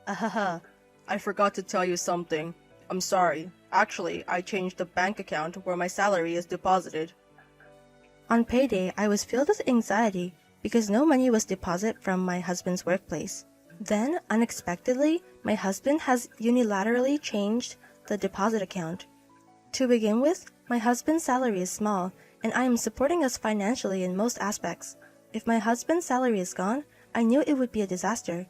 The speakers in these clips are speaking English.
Ahaha, I forgot to tell you something. I'm sorry. Actually, I changed the bank account where my salary is deposited. On payday, I was filled with anxiety because no money was deposited from my husband's workplace. Then, unexpectedly, my husband has unilaterally changed the deposit account. To begin with, my husband's salary is small, and I am supporting us financially in most aspects. If my husband's salary is gone, I knew it would be a disaster.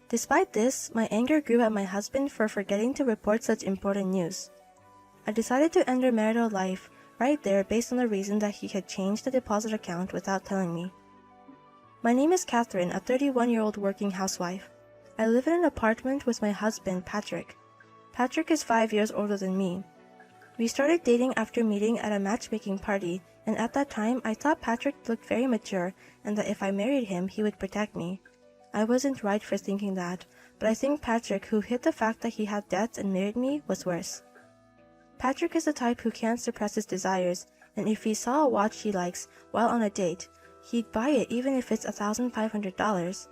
Despite this, my anger grew at my husband for forgetting to report such important news. I decided to end our marital life right there based on the reason that he had changed the deposit account without telling me. My name is Catherine, a 31-year-old working housewife. I live in an apartment with my husband, Patrick. Patrick is 5 years older than me. We started dating after meeting at a matchmaking party, and at that time I thought Patrick looked very mature and that if I married him, he would protect me. I wasn't right for thinking that, but I think Patrick, who hid the fact that he had debts and married me, was worse. Patrick is the type who can't suppress his desires, and if he saw a watch he likes while on a date, he'd buy it even if it's $1,500.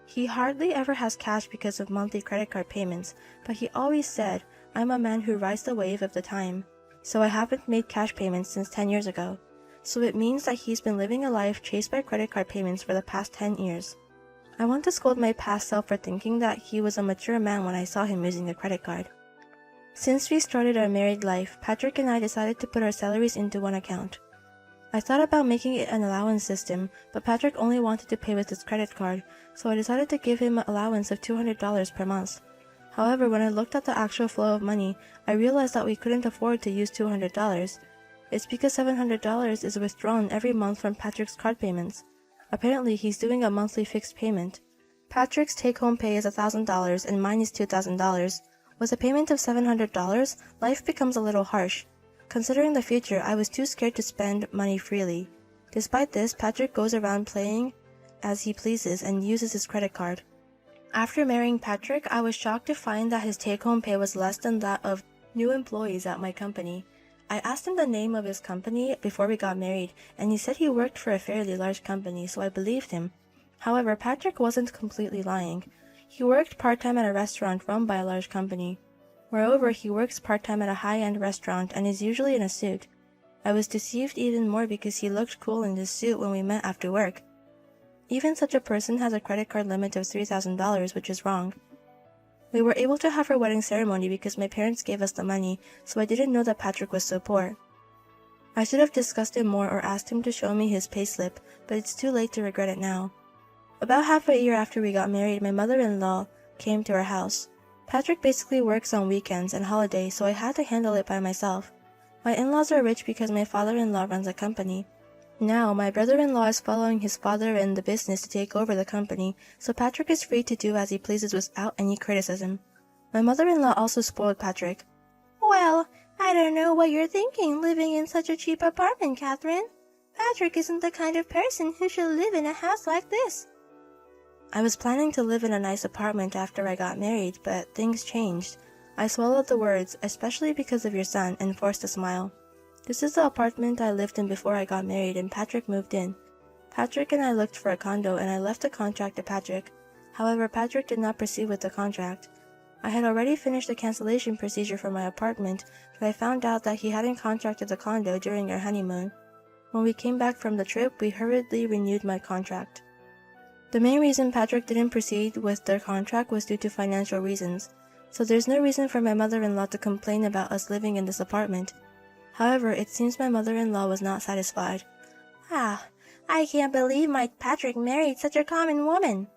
He hardly ever has cash because of monthly credit card payments, but he always said, "I'm a man who rides the wave of the time," so I haven't made cash payments since 10 years ago. So it means that he's been living a life chased by credit card payments for the past 10 years. I want to scold my past self for thinking that he was a mature man when I saw him using a credit card. Since we started our married life, Patrick and I decided to put our salaries into one account. I thought about making it an allowance system, but Patrick only wanted to pay with his credit card, so I decided to give him an allowance of $200 per month. However, when I looked at the actual flow of money, I realized that we couldn't afford to use $200. It's because $700 is withdrawn every month from Patrick's card payments. Apparently, he's doing a monthly fixed payment. Patrick's take-home pay is $1,000 and mine is $2,000. With a payment of $700, life becomes a little harsh. Considering the future, I was too scared to spend money freely. Despite this, Patrick goes around playing as he pleases and uses his credit card. After marrying Patrick, I was shocked to find that his take-home pay was less than that of new employees at my company. I asked him the name of his company before we got married, and he said he worked for a fairly large company, so I believed him. However, Patrick wasn't completely lying. He worked part-time at a restaurant run by a large company. Moreover, he works part-time at a high-end restaurant and is usually in a suit. I was deceived even more because he looked cool in his suit when we met after work. Even such a person has a credit card limit of $3,000, which is wrong. We were able to have our wedding ceremony because my parents gave us the money, so I didn't know that Patrick was so poor. I should have discussed it more or asked him to show me his payslip, but it's too late to regret it now. About half a year after we got married, my mother-in-law came to our house. Patrick basically works on weekends and holidays, so I had to handle it by myself. My in-laws are rich because my father-in-law runs a company. Now, my brother-in-law is following his father in the business to take over the company, so Patrick is free to do as he pleases without any criticism. My mother-in-law also spoiled Patrick. "Well, I don't know what you're thinking living in such a cheap apartment, Catherine. Patrick isn't the kind of person who should live in a house like this." I was planning to live in a nice apartment after I got married, but things changed. I swallowed the words, "especially because of your son," and forced a smile. This is the apartment I lived in before I got married and Patrick moved in. Patrick and I looked for a condo and I left the contract to Patrick. However, Patrick did not proceed with the contract. I had already finished the cancellation procedure for my apartment, but I found out that he hadn't contracted the condo during our honeymoon. When we came back from the trip, we hurriedly renewed my contract. The main reason Patrick didn't proceed with their contract was due to financial reasons, so there's no reason for my mother-in-law to complain about us living in this apartment. However, it seems my mother-in-law was not satisfied. "Ah, I can't believe my Patrick married such a common woman."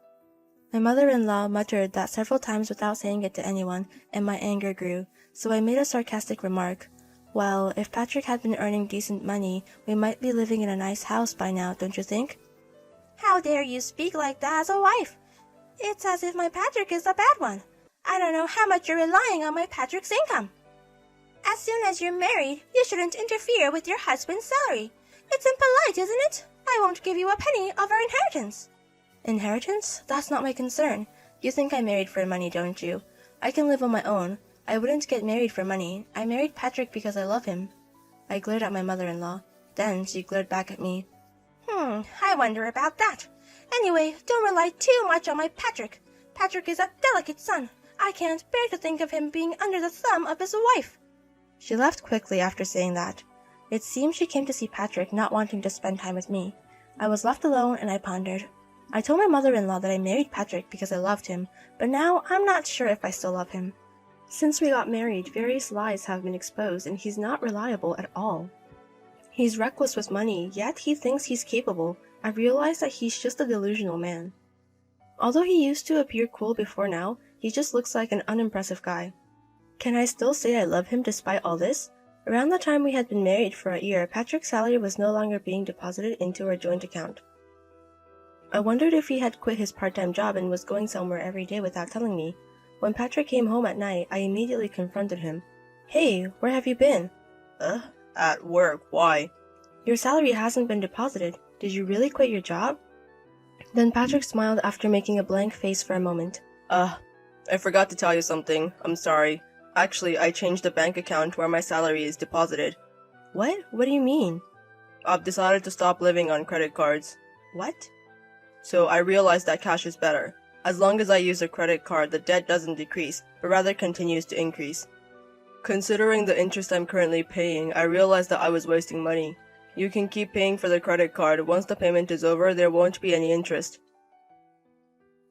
My mother-in-law muttered that several times without saying it to anyone, and my anger grew, so I made a sarcastic remark. "Well, if Patrick had been earning decent money, we might be living in a nice house by now, don't you think?" "How dare you speak like that as a wife? It's as if my Patrick is a bad one. I don't know how much you're relying on my Patrick's income. As soon as you're married, you shouldn't interfere with your husband's salary. It's impolite, isn't it? I won't give you a penny of our inheritance." "Inheritance? That's not my concern. You think I'm married for money, don't you? I can live on my own. I wouldn't get married for money. I married Patrick because I love him." I glared at my mother-in-law. Then she glared back at me. I wonder about that. Anyway, don't rely too much on my Patrick. Patrick is a delicate son. I can't bear to think of him being under the thumb of his wife." She left quickly after saying that. It seemed she came to see Patrick, not wanting to spend time with me. I was left alone and I pondered. I told my mother-in-law that I married Patrick because I loved him, but now I'm not sure if I still love him. Since we got married, various lies have been exposed and he's not reliable at all. He's reckless with money, yet he thinks he's capable. I realize that he's just a delusional man. Although he used to appear cool before now, he just looks like an unimpressive guy. Can I still say I love him despite all this? Around the time we had been married for a year, Patrick's salary was no longer being deposited into our joint account. I wondered if he had quit his part-time job and was going somewhere every day without telling me. When Patrick came home at night, I immediately confronted him. "Hey, where have you been?" At work. Why?" "Your salary hasn't been deposited. Did you really quit your job?" Then Patrick smiled after making a blank face for a moment. I forgot to tell you something. I'm sorry. Actually, I changed the bank account where my salary is deposited. What? What do you mean?" I've decided to stop living on credit cards. "What?" So I realized that cash is better. As long as I use a credit card, the debt doesn't decrease, but rather continues to increase. Considering the interest I'm currently paying, I realized that I was wasting money. You can keep paying for the credit card. Once the payment is over, there won't be any interest.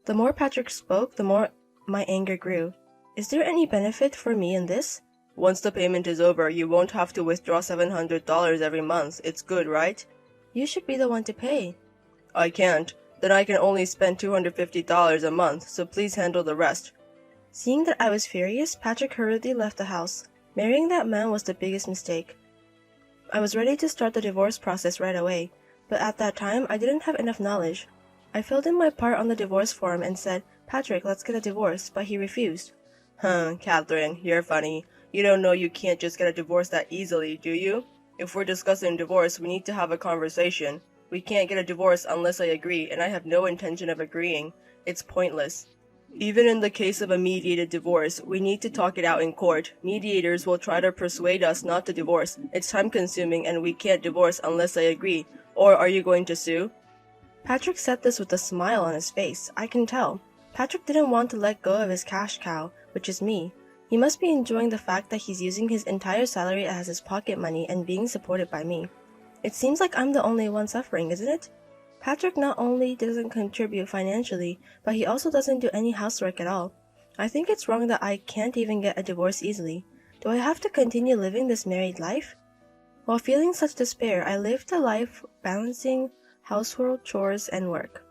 The more Patrick spoke, the more my anger grew. Is there any benefit for me in this? Once the payment is over, you won't have to withdraw $700 every month. It's good, right? You should be the one to pay. I can't. Then I can only spend $250 a month, so please handle the rest. Seeing that I was furious, Patrick hurriedly left the house. Marrying that man was the biggest mistake. I was ready to start the divorce process right away, but at that time I didn't have enough knowledge. I filled in my part on the divorce form and said, "Patrick, let's get a divorce," but he refused. Catherine, you're funny. You don't know you can't just get a divorce that easily, do you? If we're discussing divorce, we need to have a conversation. We can't get a divorce unless I agree, and I have no intention of agreeing. It's pointless. Even in the case of a mediated divorce, we need to talk it out in court. Mediators will try to persuade us not to divorce. It's time-consuming, and we can't divorce unless I agree. Or are you going to sue? Patrick said this with a smile on his face. I can tell. Patrick didn't want to let go of his cash cow, which is me. He must be enjoying the fact that he's using his entire salary as his pocket money and being supported by me. It seems like I'm the only one suffering, isn't it? Patrick not only doesn't contribute financially, but he also doesn't do any housework at all. I think it's wrong that I can't even get a divorce easily. Do I have to continue living this married life? While feeling such despair, I lived a life balancing household chores and work.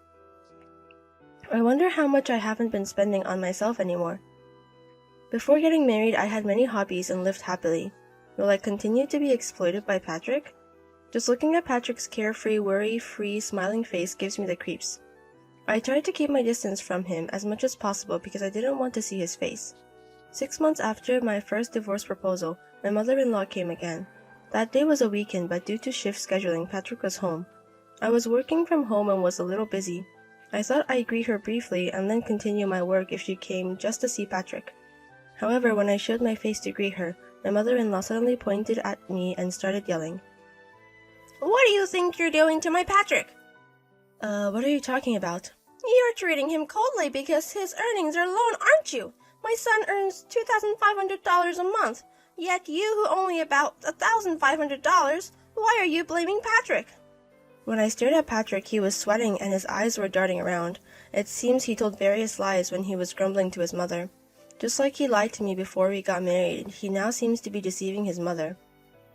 I wonder how much I haven't been spending on myself anymore. Before getting married, I had many hobbies and lived happily. Will I continue to be exploited by Patrick? Just looking at Patrick's carefree, worry-free, smiling face gives me the creeps. I tried to keep my distance from him as much as possible because I didn't want to see his face. 6 months after my first divorce proposal, my mother-in-law came again. That day was a weekend, but due to shift scheduling, Patrick was home. I was working from home and was a little busy. I thought I'd greet her briefly and then continue my work if she came just to see Patrick. However, when I showed my face to greet her, my mother-in-law suddenly pointed at me and started yelling. "What do you think you're doing to my Patrick?" What are you talking about?" "You're treating him coldly because his earnings are low, aren't you? My son earns $2,500 a month, yet you who only about $1,500, why are you blaming Patrick?" When I stared at Patrick, he was sweating and his eyes were darting around. It seems he told various lies when he was grumbling to his mother. Just like he lied to me before we got married, he now seems to be deceiving his mother.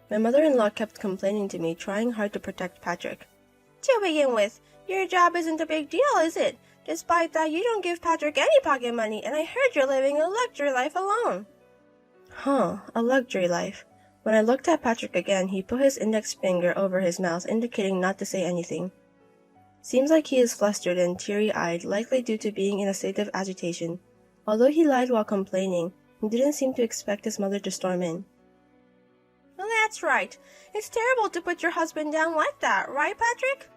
My mother-in-law kept complaining to me, trying hard to protect Patrick. "To begin with, your job isn't a big deal, is it? Despite that, you don't give Patrick any pocket money, and I heard you're living a luxury life alone." A luxury life. When I looked at Patrick again, he put his index finger over his mouth, indicating not to say anything. Seems like he is flustered and teary-eyed, likely due to being in a state of agitation. Although he lied while complaining, he didn't seem to expect his mother to storm in. "Well, that's right. It's terrible to put your husband down like that, right, Patrick?"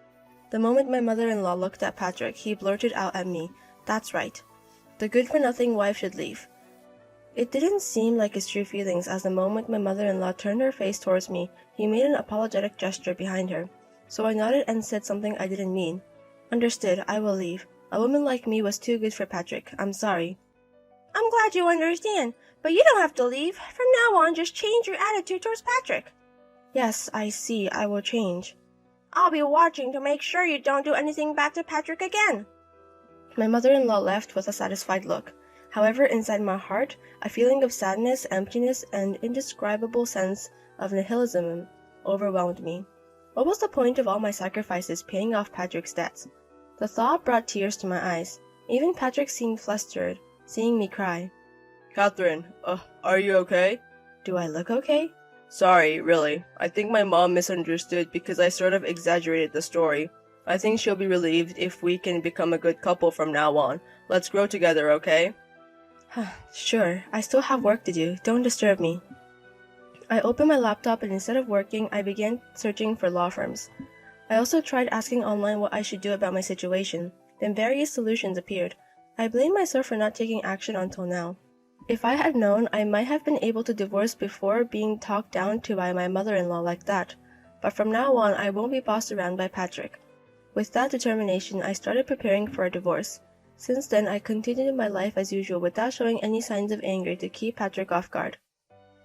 The moment my mother-in-law looked at Patrick, he blurted out at me, "That's right. The good-for-nothing wife should leave." It didn't seem like his true feelings, as the moment my mother-in-law turned her face towards me, he made an apologetic gesture behind her. So I nodded and said something I didn't mean. "Understood, I will leave. A woman like me was too good for Patrick. I'm sorry. I'm glad you understand, but you don't have to leave. From now on, just change your attitude towards Patrick. Yes, I see. I will change. I'll be watching to make sure you don't do anything bad to Patrick again. My mother-in-law left with a satisfied look. However, inside my heart, a feeling of sadness, emptiness, and indescribable sense of nihilism overwhelmed me. What was the point of all my sacrifices paying off Patrick's debts? The thought brought tears to my eyes. Even Patrick seemed flustered, seeing me cry. Catherine, are you okay? Do I look okay? Sorry, really. I think my mom misunderstood because I sort of exaggerated the story. I think she'll be relieved if we can become a good couple from now on. Let's grow together, okay? Sure, I still have work to do. Don't disturb me. I opened my laptop and instead of working, I began searching for law firms. I also tried asking online what I should do about my situation. Then various solutions appeared. I blame myself for not taking action until now. If I had known, I might have been able to divorce before being talked down to by my mother-in-law like that. But from now on, I won't be bossed around by Patrick. With that determination, I started preparing for a divorce. Since then, I continued my life as usual without showing any signs of anger to keep Patrick off guard.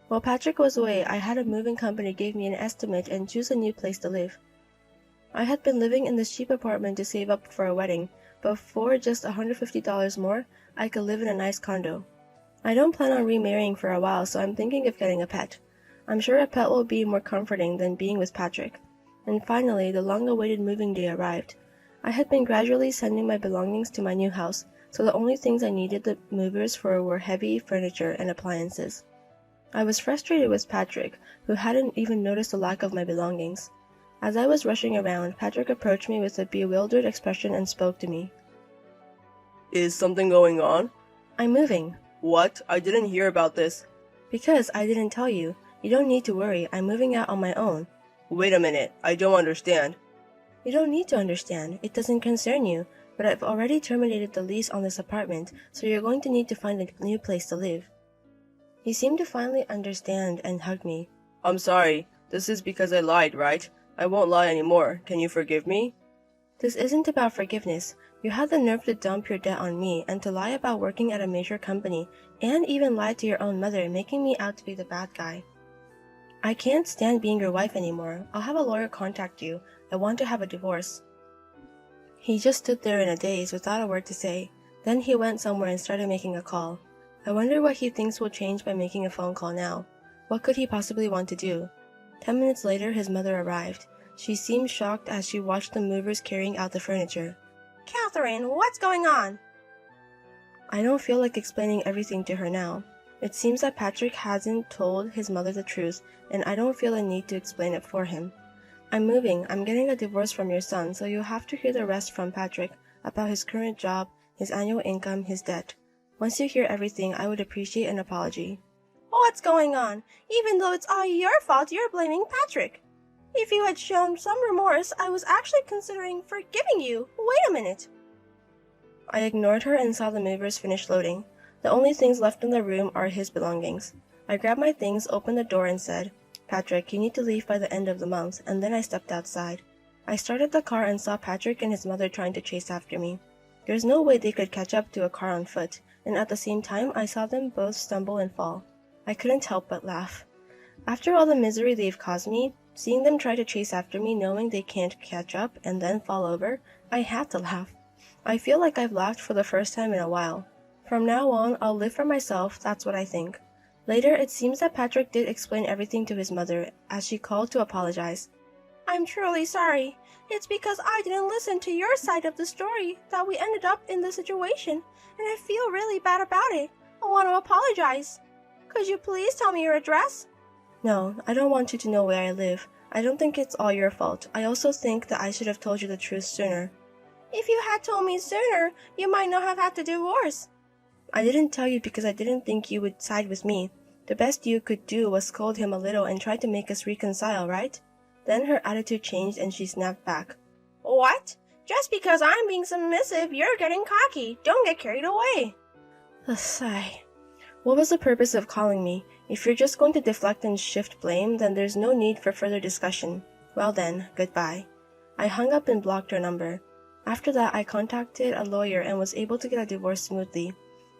While Patrick was away, I had a moving company give me an estimate and choose a new place to live. I had been living in this cheap apartment to save up for a wedding, but for just $150 more, I could live in a nice condo. I don't plan on remarrying for a while, so I'm thinking of getting a pet. I'm sure a pet will be more comforting than being with Patrick. And finally, the long-awaited moving day arrived. I had been gradually sending my belongings to my new house, so the only things I needed the movers for were heavy furniture and appliances. I was frustrated with Patrick, who hadn't even noticed the lack of my belongings. As I was rushing around, Patrick approached me with a bewildered expression and spoke to me. Is something going on? I'm moving. What? I didn't hear about this. Because I didn't tell you. You don't need to worry. I'm moving out on my own. Wait a minute. I don't understand. You don't need to understand. It doesn't concern you. But I've already terminated the lease on this apartment, so you're going to need to find a new place to live. He seemed to finally understand and hugged me. I'm sorry. This is because I lied, right? I won't lie anymore. Can you forgive me? This isn't about forgiveness. You had the nerve to dump your debt on me and to lie about working at a major company and even lie to your own mother, making me out to be the bad guy. I can't stand being your wife anymore. I'll have a lawyer contact you. I want to have a divorce. He just stood there in a daze without a word to say. Then he went somewhere and started making a call. I wonder what he thinks will change by making a phone call now. What could he possibly want to do? 10 minutes later, his mother arrived. She seemed shocked as she watched the movers carrying out the furniture. Catherine, what's going on? I don't feel like explaining everything to her now. It seems that Patrick hasn't told his mother the truth, and I don't feel a need to explain it for him. I'm moving. I'm getting a divorce from your son, so you'll have to hear the rest from Patrick about his current job, his annual income, his debt. Once you hear everything, I would appreciate an apology. What's going on? Even though it's all your fault, you're blaming Patrick. If you had shown some remorse, I was actually considering forgiving you. Wait a minute. I ignored her and saw the movers finish loading. The only things left in the room are his belongings. I grabbed my things, opened the door, and said, Patrick, you need to leave by the end of the month, and then I stepped outside. I started the car and saw Patrick and his mother trying to chase after me. There's no way they could catch up to a car on foot, and at the same time I saw them both stumble and fall. I couldn't help but laugh. After all the misery they've caused me, seeing them try to chase after me knowing they can't catch up and then fall over, I had to laugh. I feel like I've laughed for the first time in a while. From now on, I'll live for myself, that's what I think. Later, it seems that Patrick did explain everything to his mother, as she called to apologize. I'm truly sorry. It's because I didn't listen to your side of the story that we ended up in this situation, and I feel really bad about it. I want to apologize. Could you please tell me your address? No, I don't want you to know where I live. I don't think it's all your fault. I also think that I should have told you the truth sooner. If you had told me sooner, you might not have had to divorce. I didn't tell you because I didn't think you would side with me. The best you could do was scold him a little and try to make us reconcile, right? Then her attitude changed and she snapped back. What? Just because I'm being submissive, you're getting cocky. Don't get carried away. A sigh. What was the purpose of calling me? If you're just going to deflect and shift blame, then there's no need for further discussion. Well then, goodbye. I hung up and blocked her number. After that, I contacted a lawyer and was able to get a divorce smoothly.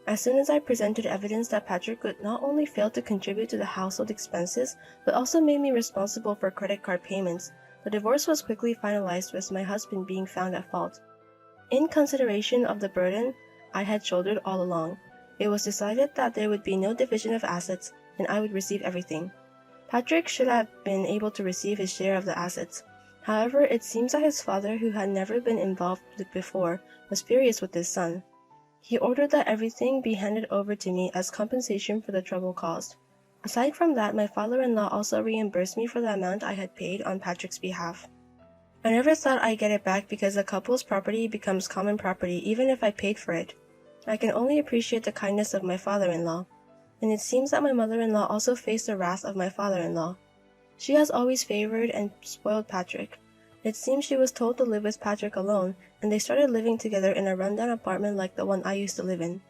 As soon as I presented evidence that Patrick would not only fail to contribute to the household expenses, but also made me responsible for credit card payments, the divorce was quickly finalized with my husband being found at fault. In consideration of the burden I had shouldered all along, it was decided that there would be no division of assets and I would receive everything. Patrick should have been able to receive his share of the assets. However, it seems that his father, who had never been involved before, was furious with his son. He ordered that everything be handed over to me as compensation for the trouble caused. Aside from that, my father-in-law also reimbursed me for the amount I had paid on Patrick's behalf. I never thought I'd get it back because a couple's property becomes common property even if I paid for it. I can only appreciate the kindness of my father-in-law. And it seems that my mother-in-law also faced the wrath of my father-in-law. She has always favored and spoiled Patrick. It seems she was told to live with Patrick alone, and they started living together in a rundown apartment like the one I used to live in.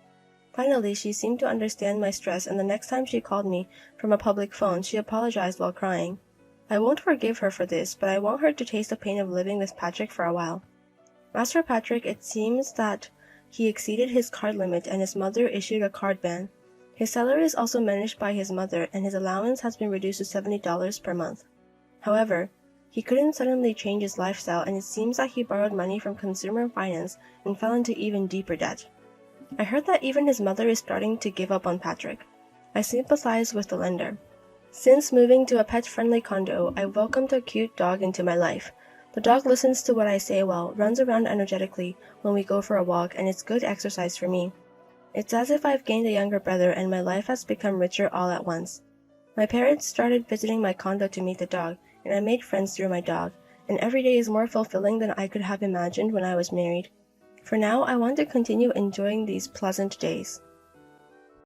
Finally, she seemed to understand my stress, and the next time she called me from a public phone, she apologized while crying. I won't forgive her for this, but I want her to taste the pain of living with Patrick for a while. As for Patrick, it seems that he exceeded his card limit and his mother issued a card ban. His salary is also managed by his mother, and his allowance has been reduced to $70 per month. However, he couldn't suddenly change his lifestyle, and it seems that he borrowed money from consumer finance and fell into even deeper debt. I heard that even his mother is starting to give up on Patrick. I sympathize with the lender. Since moving to a pet-friendly condo, I welcomed a cute dog into my life. The dog listens to what I say well, runs around energetically when we go for a walk, and it's good exercise for me. It's as if I've gained a younger brother and my life has become richer all at once. My parents started visiting my condo to meet the dog, and I made friends through my dog, and every day is more fulfilling than I could have imagined when I was married. For now, I want to continue enjoying these pleasant days.